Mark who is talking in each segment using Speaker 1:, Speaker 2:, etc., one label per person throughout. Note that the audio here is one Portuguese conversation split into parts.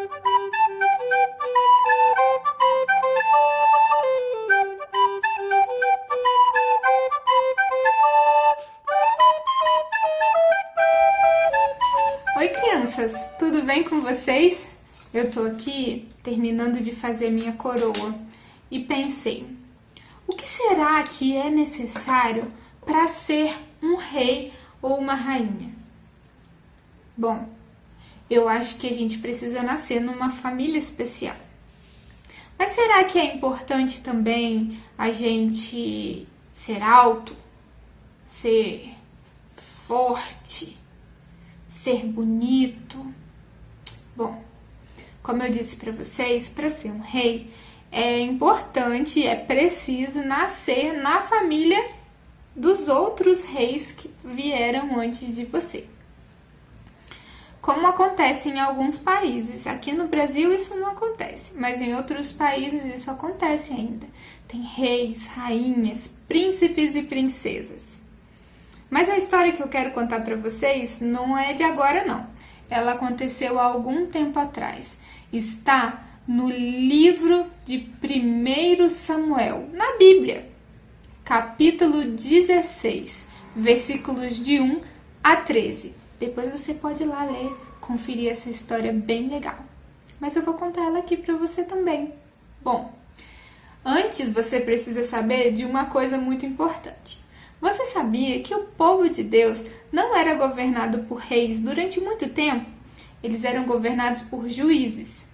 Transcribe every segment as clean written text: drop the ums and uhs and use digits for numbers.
Speaker 1: Oi, crianças, tudo bem com vocês? Eu tô aqui terminando de fazer minha coroa e pensei, o que será que é necessário para ser um rei ou uma rainha? Bom, eu acho que a gente precisa nascer numa família especial. Mas será que é importante também a gente ser alto, ser forte, ser bonito? Bom, como eu disse para vocês, para ser um rei é importante, é preciso nascer na família dos outros reis que vieram antes de você. Como acontece em alguns países. Aqui no Brasil isso não acontece, mas em outros países isso acontece ainda. Tem reis, rainhas, príncipes e princesas. Mas a história que eu quero contar para vocês não é de agora não. Ela aconteceu há algum tempo atrás. Está no livro de 1 Samuel, na Bíblia, capítulo 16, versículos de 1 a 13. Depois você pode ir lá ler, conferir essa história bem legal. Mas eu vou contar ela aqui para você também. Bom, antes você precisa saber de uma coisa muito importante. Você sabia que o povo de Deus não era governado por reis durante muito tempo? Eles eram governados por juízes.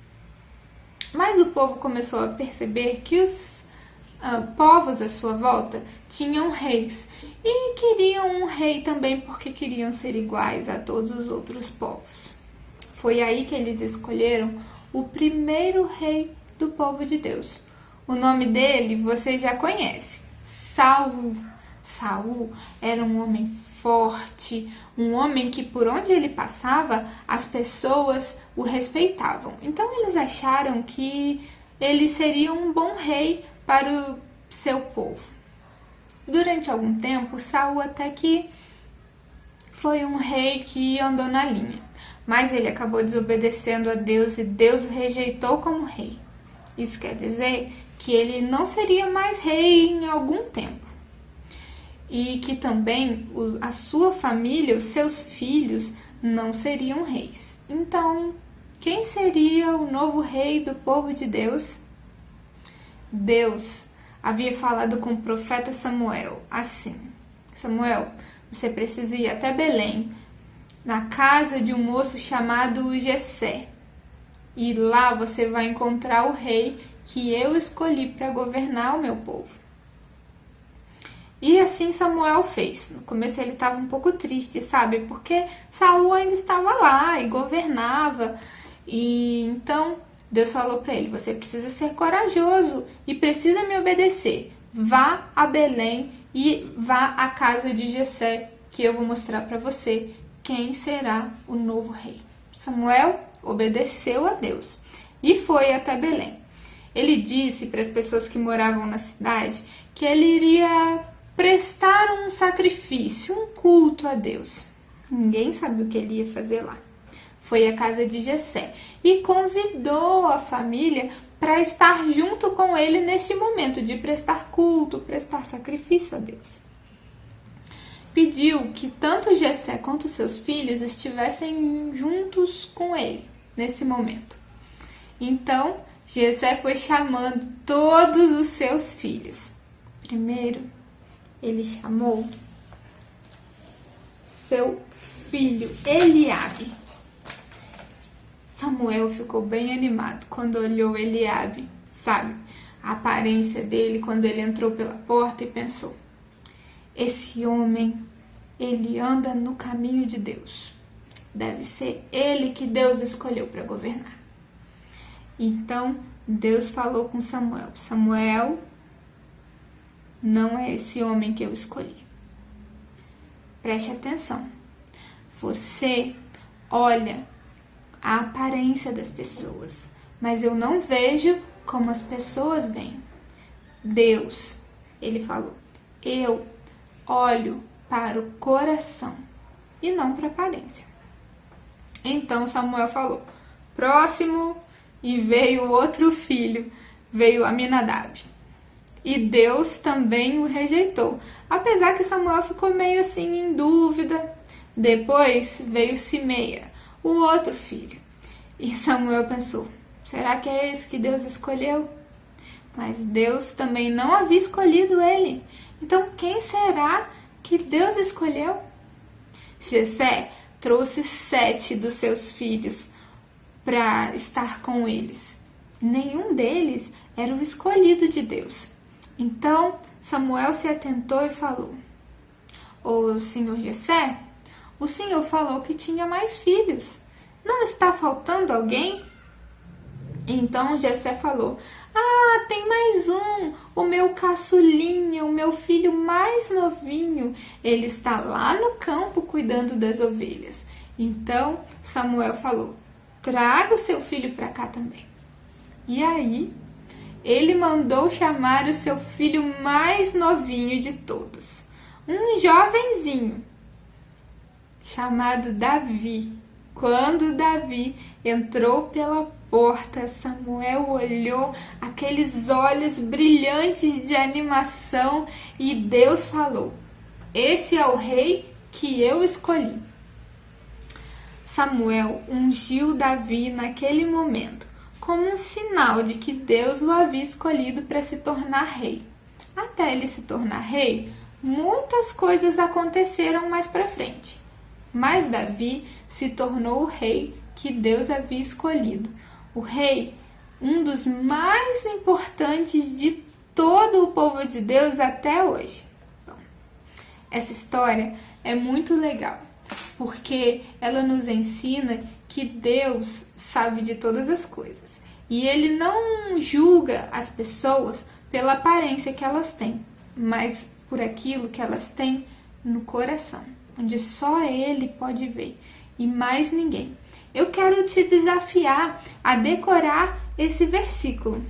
Speaker 1: Mas o povo começou a perceber que os povos à sua volta tinham reis e queriam um rei também porque queriam ser iguais a todos os outros povos. Foi aí que eles escolheram o primeiro rei do povo de Deus. O nome dele você já conhece, Saul. Saul era um homem forte, um homem que por onde ele passava as pessoas o respeitavam. Então eles acharam que ele seria um bom rei para o seu povo. Durante algum tempo, Saul até que foi um rei que andou na linha, mas ele acabou desobedecendo a Deus e Deus o rejeitou como rei. Isso quer dizer que ele não seria mais rei em algum tempo. E que também a sua família, os seus filhos, não seriam reis. Então, quem seria o novo rei do povo de Deus? Deus havia falado com o profeta Samuel assim: Samuel, você precisa ir até Belém, na casa de um moço chamado Jessé. E lá você vai encontrar o rei que eu escolhi para governar o meu povo. E assim Samuel fez. No começo ele estava um pouco triste, sabe? Porque Saul ainda estava lá e governava. E então Deus falou para ele: você precisa ser corajoso e precisa me obedecer. Vá a Belém e vá à casa de Jessé, que eu vou mostrar para você quem será o novo rei. Samuel obedeceu a Deus e foi até Belém. Ele disse para as pessoas que moravam na cidade que ele iria prestar um sacrifício, um culto a Deus. Ninguém sabe o que ele ia fazer lá. Foi à casa de Jessé e convidou a família para estar junto com ele neste momento de prestar culto, prestar sacrifício a Deus. Pediu que tanto Jessé quanto seus filhos estivessem juntos com ele nesse momento. Então, Jessé foi chamando todos os seus filhos. Primeiro, ele chamou seu filho Eliabe. Samuel ficou bem animado quando olhou Eliabe, sabe? A aparência dele quando ele entrou pela porta e pensou: esse homem, ele anda no caminho de Deus. Deve ser ele que Deus escolheu para governar. Então, Deus falou com Samuel: Samuel, não é esse homem que eu escolhi. Preste atenção. Você olha a aparência das pessoas, mas eu não vejo como as pessoas veem. Deus, ele falou, eu olho para o coração e não para a aparência. Então Samuel falou: Próximo, e veio outro filho, veio Aminadab. E Deus também o rejeitou, apesar que Samuel ficou meio assim em dúvida. Depois veio Simeia, o outro filho. E Samuel pensou, será que é esse que Deus escolheu? Mas Deus também não havia escolhido ele. Então quem será que Deus escolheu? Jessé trouxe 7 dos seus filhos para estar com eles. Nenhum deles era o escolhido de Deus. Então Samuel se atentou e falou, ô senhor Jessé, o senhor falou que tinha mais filhos. Não está faltando alguém? Então Jessé falou, tem mais um, o meu caçulinha, o meu filho mais novinho. Ele está lá no campo cuidando das ovelhas. Então Samuel falou, traga o seu filho para cá também. E aí ele mandou chamar o seu filho mais novinho de todos, um jovenzinho chamado Davi. Quando Davi entrou pela porta, Samuel olhou aqueles olhos brilhantes de animação e Deus falou, esse é o rei que eu escolhi. Samuel ungiu Davi naquele momento, como um sinal de que Deus o havia escolhido para se tornar rei. Até ele se tornar rei, muitas coisas aconteceram mais para frente. Mas Davi se tornou o rei que Deus havia escolhido. O rei, um dos mais importantes de todo o povo de Deus até hoje. Bom, essa história é muito legal, porque ela nos ensina que Deus sabe de todas as coisas. E Ele não julga as pessoas pela aparência que elas têm, mas por aquilo que elas têm no coração, onde só Ele pode ver e mais ninguém. Eu quero te desafiar a decorar esse versículo.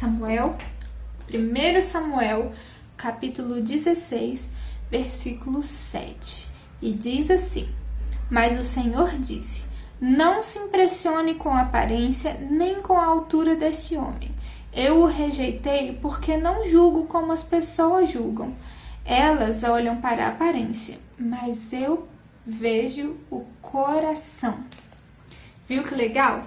Speaker 1: 1 Samuel, capítulo 16, versículo 7. E diz assim, mas o Senhor disse, não se impressione com a aparência nem com a altura deste homem. Eu o rejeitei porque não julgo como as pessoas julgam. Elas olham para a aparência, mas eu vejo o coração. Viu que legal?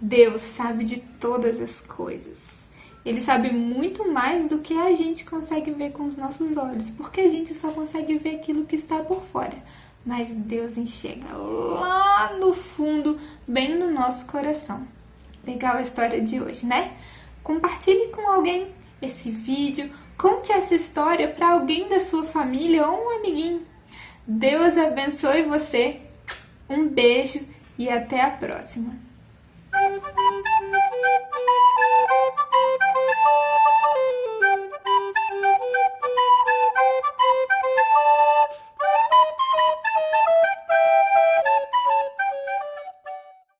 Speaker 1: Deus sabe de todas as coisas. Ele sabe muito mais do que a gente consegue ver com os nossos olhos, porque a gente só consegue ver aquilo que está por fora. Mas Deus enxerga lá no fundo, bem no nosso coração. Legal a história de hoje, né? Compartilhe com alguém esse vídeo, conte essa história para alguém da sua família ou um amiguinho. Deus abençoe você. Um beijo e até a próxima.